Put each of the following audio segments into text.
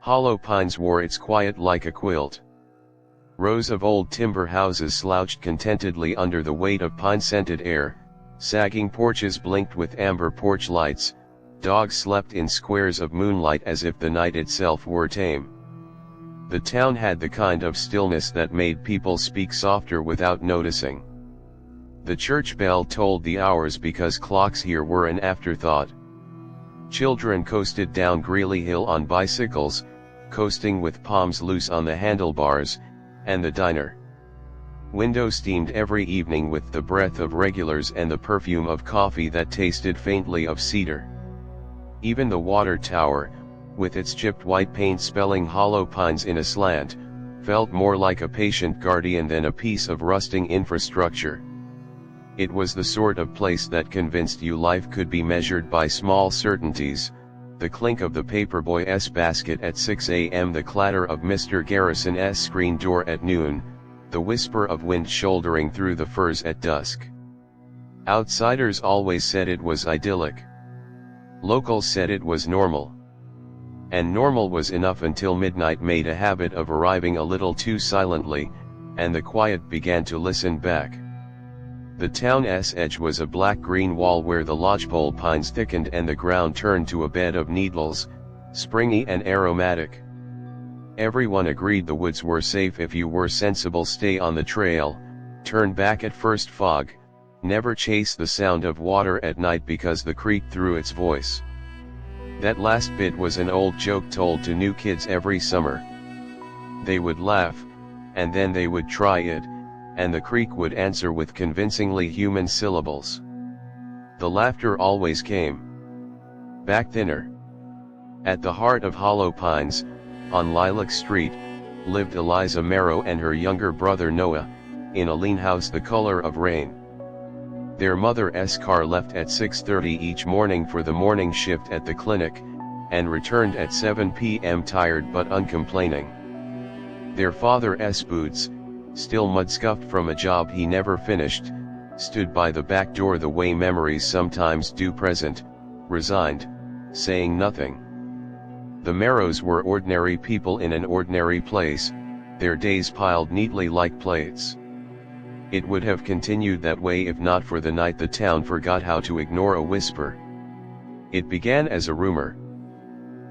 Hollow Pines wore its quiet like a quilt. Rows of old timber houses slouched contentedly under the weight of pine-scented air, sagging porches blinked with amber porch lights, dogs slept in squares of moonlight as if the night itself were tame. The town had the kind of stillness that made people speak softer without noticing. The church bell told the hours because clocks here were an afterthought. Children coasted down Greeley Hill on bicycles, coasting with palms loose on the handlebars, and the diner window steamed every evening with the breath of regulars and the perfume of coffee that tasted faintly of cedar. Even the water tower, with its chipped white paint spelling Hollow Pines in a slant, felt more like a patient guardian than a piece of rusting infrastructure. It was the sort of place that convinced you life could be measured by small certainties: the clink of the paperboy's basket at 6 a.m., the clatter of Mr. Garrison's screen door at noon, the whisper of wind shouldering through the firs at dusk. Outsiders always said it was idyllic. Locals said it was normal. And normal was enough until midnight made a habit of arriving a little too silently, and the quiet began to listen back. The town's edge was a black-green wall where the lodgepole pines thickened and the ground turned to a bed of needles, springy and aromatic. Everyone agreed the woods were safe if you were sensible. Stay on the trail, turn back at first fog, never chase the sound of water at night because the creek threw its voice. That last bit was an old joke told to new kids every summer. They would laugh, and then they would try it, and the creek would answer with convincingly human syllables. The laughter always came back thinner. At the heart of Hollow Pines, on Lilac Street, lived Eliza Merrow and her younger brother Noah, in a lean house the color of rain. Their mother's car left at 6:30 each morning for the morning shift at the clinic, and returned at 7 p.m. tired but uncomplaining. Their father's boots, still mud-scuffed from a job he never finished, stood by the back door the way memories sometimes do, present, resigned, saying nothing. The Merrows were ordinary people in an ordinary place, their days piled neatly like plates. It would have continued that way if not for the night the town forgot how to ignore a whisper. It began as a rumor.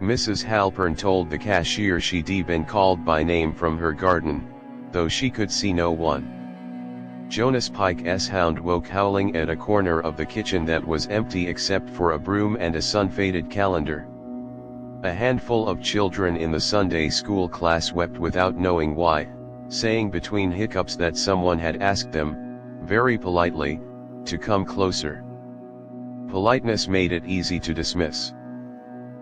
Mrs. Halpern told the cashier she'd been called by name from her garden, though she could see no one. Jonas Pike's hound woke howling at a corner of the kitchen that was empty except for a broom and a sun-faded calendar. A handful of children in the Sunday school class wept without knowing why, saying between hiccups that someone had asked them, very politely, to come closer. Politeness made it easy to dismiss.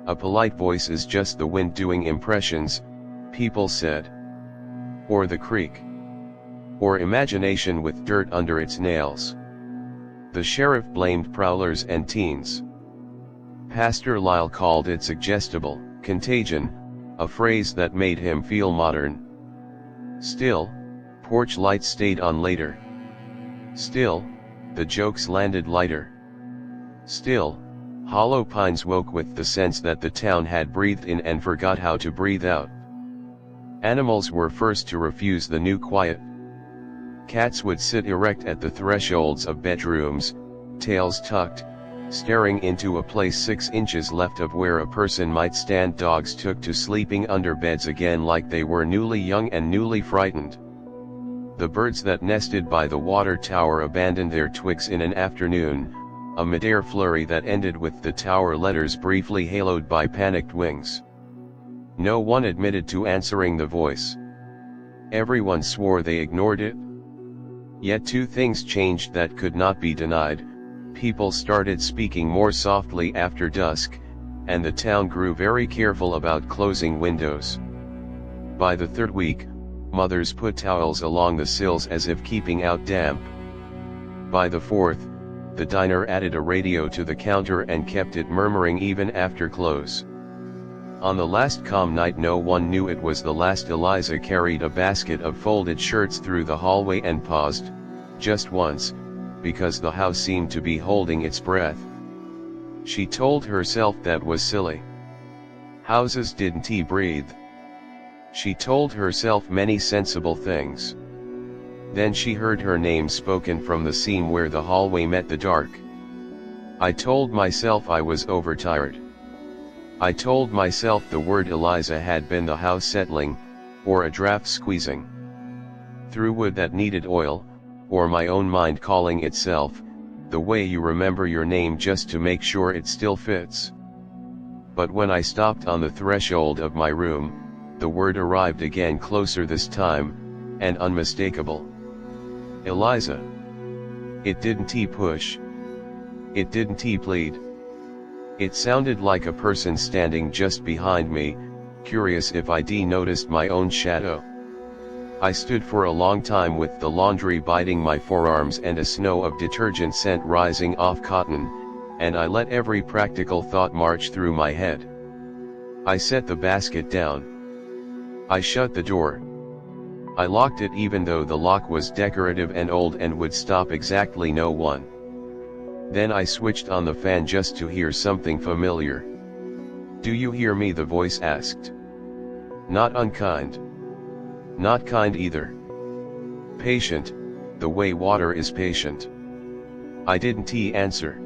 A polite voice is just the wind doing impressions, people said. Or the creek. Or imagination with dirt under its nails. The sheriff blamed prowlers and teens. Pastor Lyle called it suggestible contagion, a phrase that made him feel modern. Still, porch lights stayed on later. Still, the jokes landed lighter. Still, Hollow Pines woke with the sense that the town had breathed in and forgot how to breathe out. Animals were first to refuse the new quiet. Cats would sit erect at the thresholds of bedrooms, tails tucked, staring into a place 6 inches left of where a person might stand. Dogs took to sleeping under beds again like they were newly young and newly frightened. The birds that nested by the water tower abandoned their twigs in an afternoon, a mid-air flurry that ended with the tower letters briefly haloed by panicked wings. No one admitted to answering the voice. Everyone swore they ignored it. Yet two things changed that could not be denied. People started speaking more softly after dusk, and the town grew very careful about closing windows. By the third week, mothers put towels along the sills as if keeping out damp. By the fourth, the diner added a radio to the counter and kept it murmuring even after close. On the last calm night no one knew it was the last. Eliza carried a basket of folded shirts through the hallway and paused, just once, because the house seemed to be holding its breath. She told herself that was silly. Houses didn't he breathe? She told herself many sensible things. Then she heard her name spoken from the seam where the hallway met the dark. I told myself I was overtired. I told myself the word Eliza had been the house settling, or a draft squeezing through wood that needed oil, or my own mind calling itself, the way you remember your name just to make sure it still fits. But when I stopped on the threshold of my room, the word arrived again, closer this time, and unmistakable. Eliza. It didn't he push. It didn't he plead. It sounded like a person standing just behind me, curious if I'd noticed my own shadow. I stood for a long time with the laundry biting my forearms and a snow of detergent scent rising off cotton, and I let every practical thought march through my head. I set the basket down. I shut the door. I locked it even though the lock was decorative and old and would stop exactly no one. Then I switched on the fan just to hear something familiar. "Do you hear me?" the voice asked. Not unkind. Not kind either. Patient, the way water is patient. I didn't answer.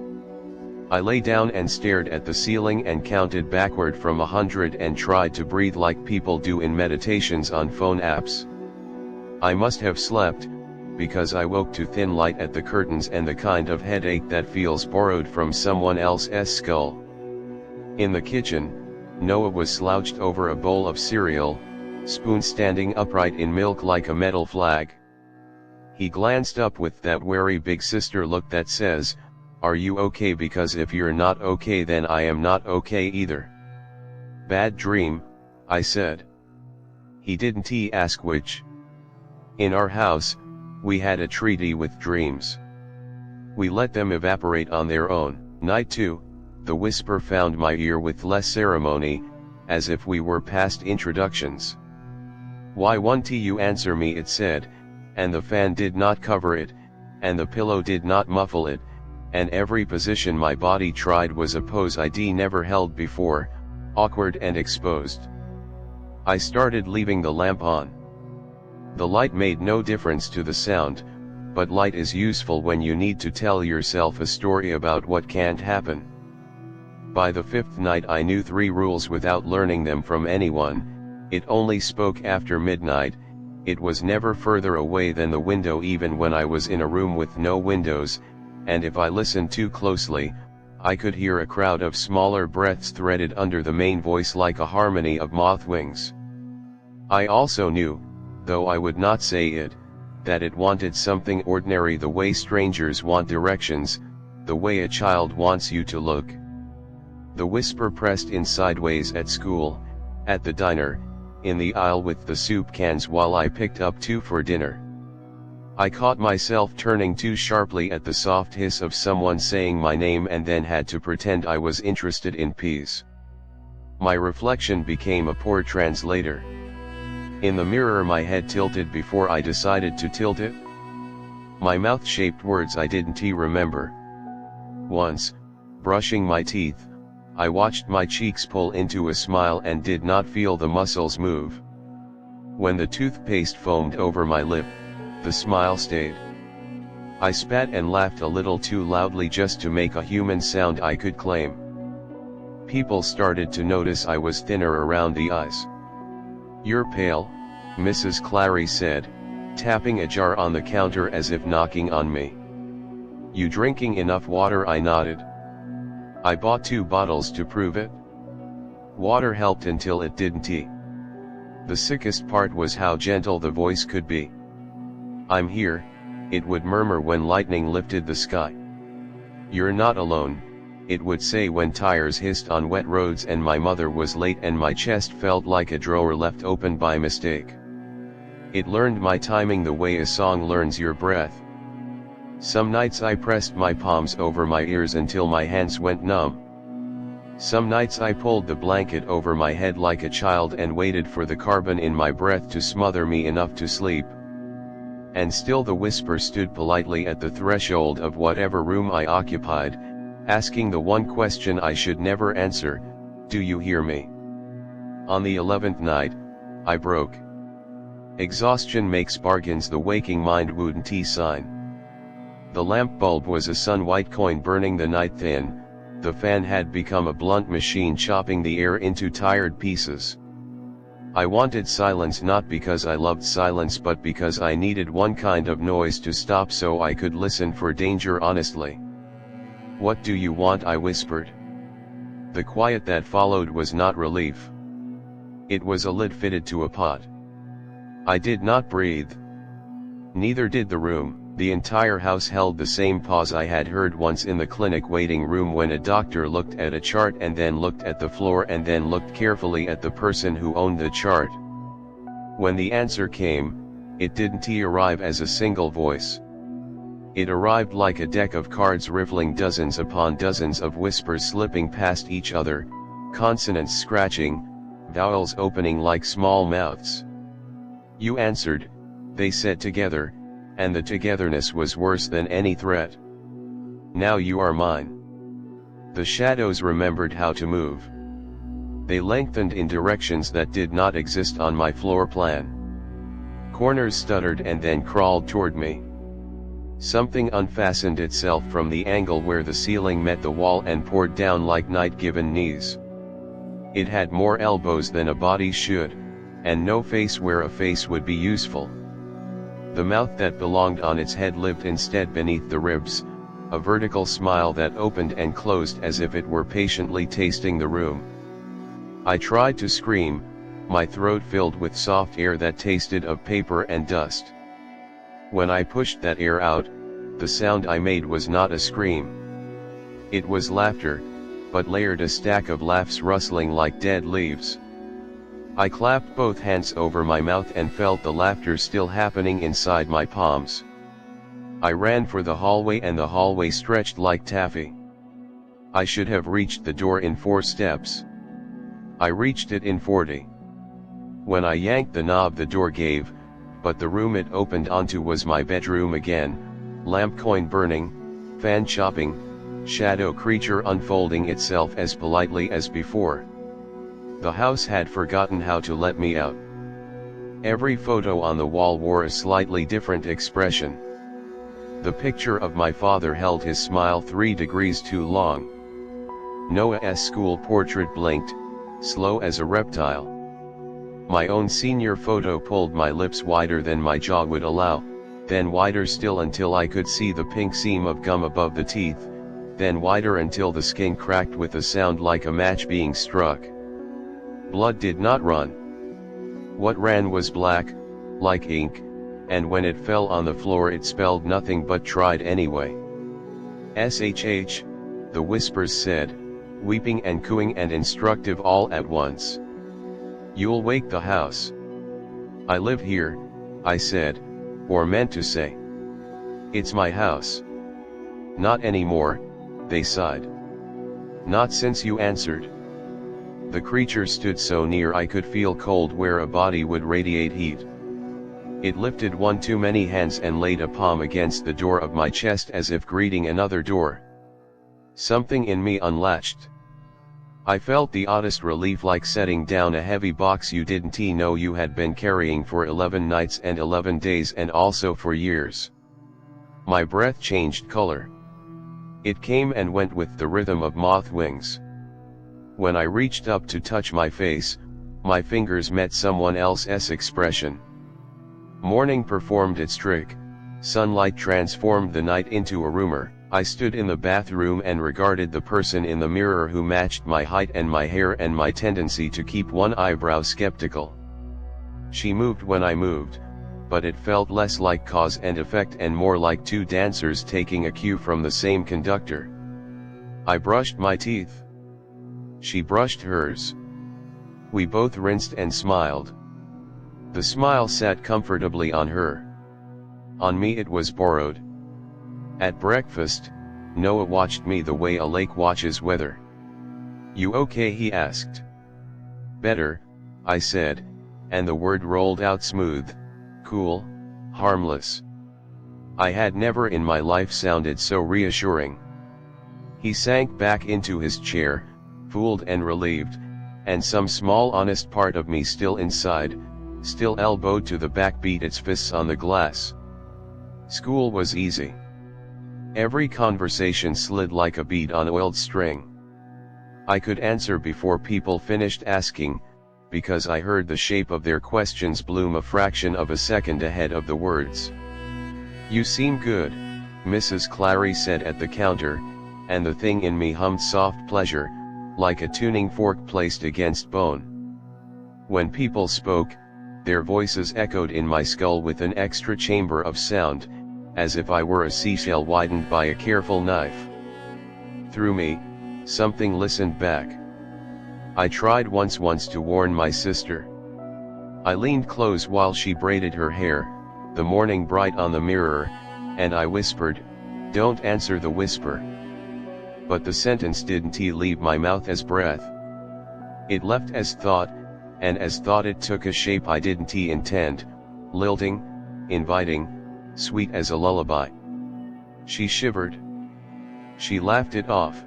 I lay down and stared at the ceiling and counted backward from 100 and tried to breathe like people do in meditations on phone apps. I must have slept, because I woke to thin light at the curtains and the kind of headache that feels borrowed from someone else's skull. In the kitchen, Noah was slouched over a bowl of cereal, spoon standing upright in milk like a metal flag. He glanced up with that wary big sister look that says, "Are you okay? Because if you're not okay, then I am not okay either." "Bad dream," I said. He didn't ask which. In our house, we had a treaty with dreams. We let them evaporate on their own. Night 2, the whisper found my ear with less ceremony, as if we were past introductions. "Why won't you answer me?" it said, and the fan did not cover it, and the pillow did not muffle it, and every position my body tried was a pose I'd never held before, awkward and exposed. I started leaving the lamp on. The light made no difference to the sound, but light is useful when you need to tell yourself a story about what can't happen. By the 5th night I knew 3 rules without learning them from anyone. It only spoke after midnight, it was never further away than the window even when I was in a room with no windows, and if I listened too closely, I could hear a crowd of smaller breaths threaded under the main voice like a harmony of moth wings. I also knew, though I would not say it, that it wanted something ordinary, the way strangers want directions, the way a child wants you to look. The whisper pressed in sideways at school, at the diner, in the aisle with the soup cans while I picked up 2 for dinner. I caught myself turning too sharply at the soft hiss of someone saying my name and then had to pretend I was interested in peas. My reflection became a poor translator. In the mirror my head tilted before I decided to tilt it. My mouth shaped words I didn't remember. Once, brushing my teeth, I watched my cheeks pull into a smile and did not feel the muscles move. When the toothpaste foamed over my lip, the smile stayed. I spat and laughed a little too loudly just to make a human sound I could claim. People started to notice I was thinner around the eyes. "You're pale," Mrs. Clary said, tapping a jar on the counter as if knocking on me. "You drinking enough water?" I nodded. I bought 2 bottles to prove it. Water helped until it didn't. The sickest part was how gentle the voice could be. "I'm here," it would murmur when lightning lifted the sky. "You're not alone," it would say when tires hissed on wet roads and my mother was late and my chest felt like a drawer left open by mistake. It learned my timing the way a song learns your breath. Some nights I pressed my palms over my ears until my hands went numb. Some nights I pulled the blanket over my head like a child and waited for the carbon in my breath to smother me enough to sleep. And still the whisper stood politely at the threshold of whatever room I occupied, asking the one question I should never answer, "Do you hear me?" On the 11th night, I broke. Exhaustion makes bargains, the waking mind wouldn't sign. The lamp bulb was a sun-white coin burning the night thin, the fan had become a blunt machine chopping the air into tired pieces. I wanted silence not because I loved silence but because I needed one kind of noise to stop so I could listen for danger honestly. "What do you want?" I whispered. The quiet that followed was not relief. It was a lid fitted to a pot. I did not breathe. Neither did the room. The entire house held the same pause I had heard once in the clinic waiting room when a doctor looked at a chart and then looked at the floor and then looked carefully at the person who owned the chart. When the answer came, it didn't arrive as a single voice. It arrived like a deck of cards riffling dozens upon dozens of whispers slipping past each other, consonants scratching, vowels opening like small mouths. "You answered," they said together, and the togetherness was worse than any threat. "Now you are mine." The shadows remembered how to move. They lengthened in directions that did not exist on my floor plan. Corners stuttered and then crawled toward me. Something unfastened itself from the angle where the ceiling met the wall and poured down like night-given knees. It had more elbows than a body should, and no face where a face would be useful. The mouth that belonged on its head lived instead beneath the ribs, a vertical smile that opened and closed as if it were patiently tasting the room. I tried to scream, my throat filled with soft air that tasted of paper and dust. When I pushed that air out, the sound I made was not a scream. It was laughter, but layered a stack of laughs rustling like dead leaves. I clapped both hands over my mouth and felt the laughter still happening inside my palms. I ran for the hallway and the hallway stretched like taffy. I should have reached the door in 4 steps. I reached it in 40. When I yanked the knob the door gave, but the room it opened onto was my bedroom again, lamp coin burning, fan chopping, shadow creature unfolding itself as politely as before. The house had forgotten how to let me out. Every photo on the wall wore a slightly different expression. The picture of my father held his smile 3 degrees too long. Noah's school portrait blinked, slow as a reptile. My own senior photo pulled my lips wider than my jaw would allow, then wider still until I could see the pink seam of gum above the teeth, then wider until the skin cracked with a sound like a match being struck. Blood did not run. What ran was black, like ink, and when it fell on the floor it spelled nothing but tried anyway. "SHH, the whispers said, weeping and cooing and instructive all at once. "You'll wake the house." "I live here," I said, or meant to say. "It's my house." "Not anymore," they sighed. "Not since you answered." The creature stood so near I could feel cold where a body would radiate heat. It lifted one too many hands and laid a palm against the door of my chest as if greeting another door. Something in me unlatched. I felt the oddest relief, like setting down a heavy box you didn't know you had been carrying for 11 nights and 11 days and also for years. My breath changed color. It came and went with the rhythm of moth wings. When I reached up to touch my face, my fingers met someone else's expression. Morning performed its trick, sunlight transformed the night into a rumor. I stood in the bathroom and regarded the person in the mirror who matched my height and my hair and my tendency to keep one eyebrow skeptical. She moved when I moved, but it felt less like cause and effect and more like 2 dancers taking a cue from the same conductor. I brushed my teeth. She brushed hers. We both rinsed and smiled. The smile sat comfortably on her. On me it was borrowed. At breakfast, Noah watched me the way a lake watches weather. "You okay?" he asked. "Better," I said, and the word rolled out smooth, cool, harmless. I had never in my life sounded so reassuring. He sank back into his chair, fooled and relieved, and some small honest part of me still inside, still elbowed to the back beat its fists on the glass. School was easy. Every conversation slid like a bead on oiled string. I could answer before people finished asking, because I heard the shape of their questions bloom a fraction of a second ahead of the words. "You seem good," Mrs. Clary said at the counter, and the thing in me hummed soft pleasure, like a tuning fork placed against bone. When people spoke, their voices echoed in my skull with an extra chamber of sound, as if I were a seashell widened by a careful knife. Through me, something listened back. I tried once to warn my sister. I leaned close while she braided her hair, the morning bright on the mirror, and I whispered, "Don't answer the whisper." But the sentence didn't leave my mouth as breath. It left as thought, and as thought it took a shape I didn't intend, lilting, inviting, sweet as a lullaby. She shivered. She laughed it off.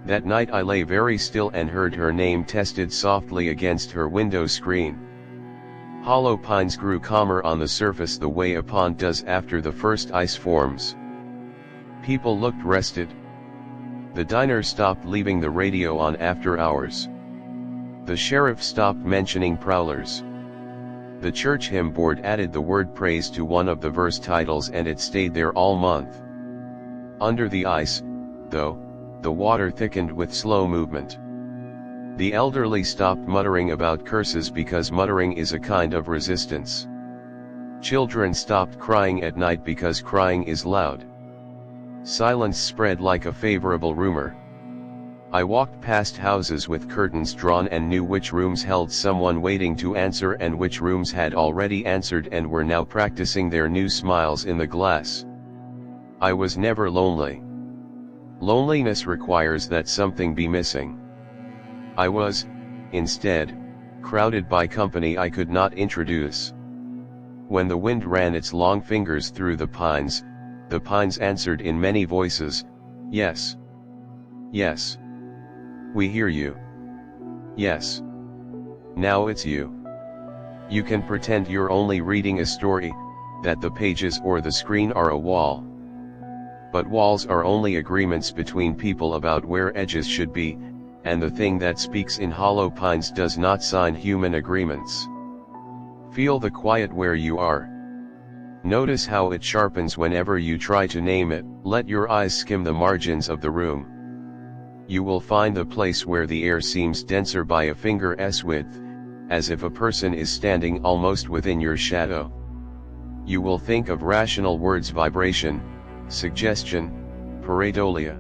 That night I lay very still and heard her name tested softly against her window screen. Hollow pines grew calmer on the surface the way a pond does after the first ice forms. People looked rested. The diner stopped leaving the radio on after hours. The sheriff stopped mentioning prowlers. The church hymn board added the word praise to one of the verse titles and it stayed there all month. Under the ice, though, the water thickened with slow movement. The elderly stopped muttering about curses because muttering is a kind of resistance. Children stopped crying at night because crying is loud. Silence spread like a favorable rumor. I walked past houses with curtains drawn and knew which rooms held someone waiting to answer and which rooms had already answered and were now practicing their new smiles in the glass. I was never lonely. Loneliness requires that something be missing. I was, instead, crowded by company I could not introduce. When the wind ran its long fingers through the pines answered in many voices, "Yes. Yes. We hear you. Yes. Now it's you. You can pretend you're only reading a story, that the pages or the screen are a wall. But walls are only agreements between people about where edges should be, and the thing that speaks in hollow pines does not sign human agreements. Feel the quiet where you are. Notice how it sharpens whenever you try to name it. Let your eyes skim the margins of the room. You will find the place where the air seems denser by a finger's width, as if a person is standing almost within your shadow. You will think of rational words: vibration, suggestion, pareidolia.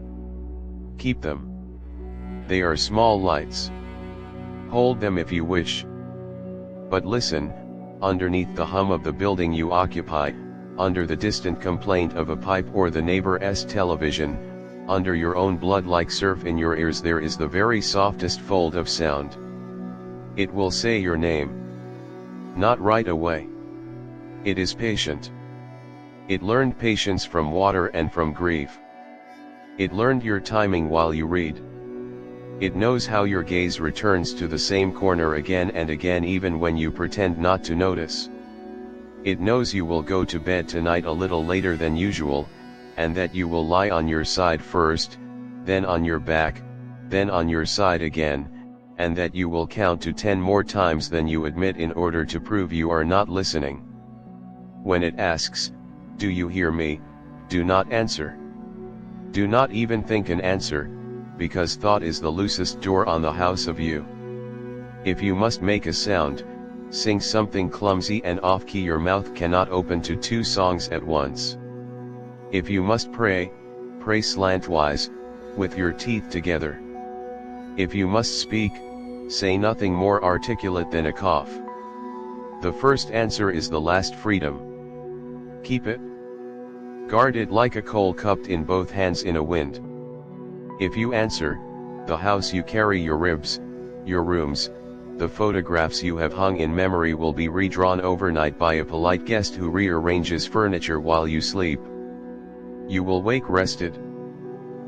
Keep them. They are small lights. Hold them if you wish. But listen, underneath the hum of the building you occupy, under the distant complaint of a pipe or the neighbor's television, under your own blood like surf in your ears, there is the very softest fold of sound. It will say your name. Not right away. It is patient. It learned patience from water and from grief. It learned your timing while you read. It knows how your gaze returns to the same corner again and again even when you pretend not to notice. It knows you will go to bed tonight a little later than usual, and that you will lie on your side first, then on your back, then on your side again, and that you will count to 10 more times than you admit in order to prove you are not listening. When it asks, "Do you hear me?" do not answer. Do not even think an answer, because thought is the loosest door on the house of you. If you must make a sound, sing something clumsy and off-key. Your mouth cannot open to 2 songs at once. If you must pray, pray slantwise, with your teeth together. If you must speak, say nothing more articulate than a cough. The first answer is the last freedom. Keep it. Guard it like a coal cupped in both hands in a wind. If you answer, the house you carry, your ribs, your rooms, the photographs you have hung in memory will be redrawn overnight by a polite guest who rearranges furniture while you sleep. You will wake rested.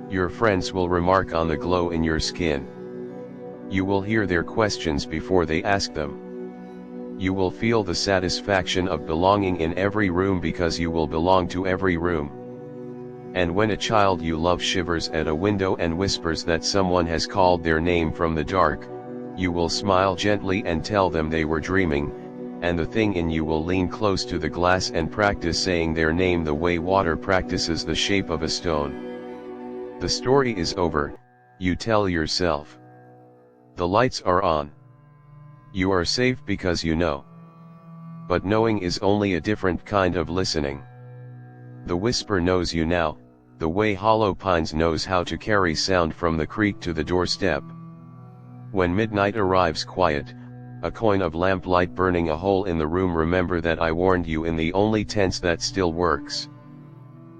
Your friends will remark on the glow in your skin. You will hear their questions before they ask them. You will feel the satisfaction of belonging in every room because you will belong to every room. And when a child you love shivers at a window and whispers that someone has called their name from the dark, you will smile gently and tell them they were dreaming, and the thing in you will lean close to the glass and practice saying their name the way water practices the shape of a stone. The story is over, you tell yourself. The lights are on. You are safe because you know. But knowing is only a different kind of listening. The whisper knows you now, the way hollow pines knows how to carry sound from the creek to the doorstep. When midnight arrives quiet, a coin of lamplight burning a hole in the room, remember that I warned you in the only tense that still works.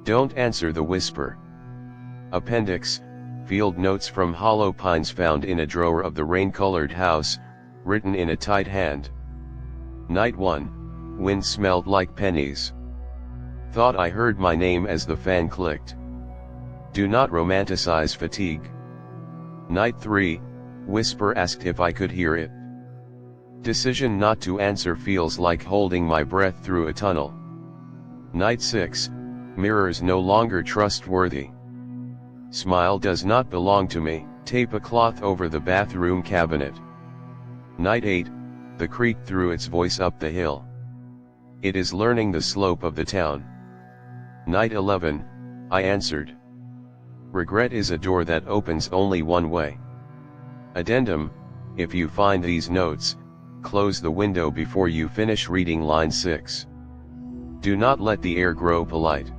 Don't answer the whisper. Appendix, field notes from hollow pines found in a drawer of the rain-colored house, written in a tight hand. Night 1, wind smelled like pennies. Thought I heard my name as the fan clicked. Do not romanticize fatigue. Night 3, whisper asked if I could hear it. Decision not to answer feels like holding my breath through a tunnel. Night 6, mirrors no longer trustworthy. Smile does not belong to me, tape a cloth over the bathroom cabinet. Night 8, the creek threw its voice up the hill. It is learning the slope of the town. Night 11, I answered. Regret is a door that opens only one way. Addendum, if you find these notes, close the window before you finish reading line 6. Do not let the air grow polite.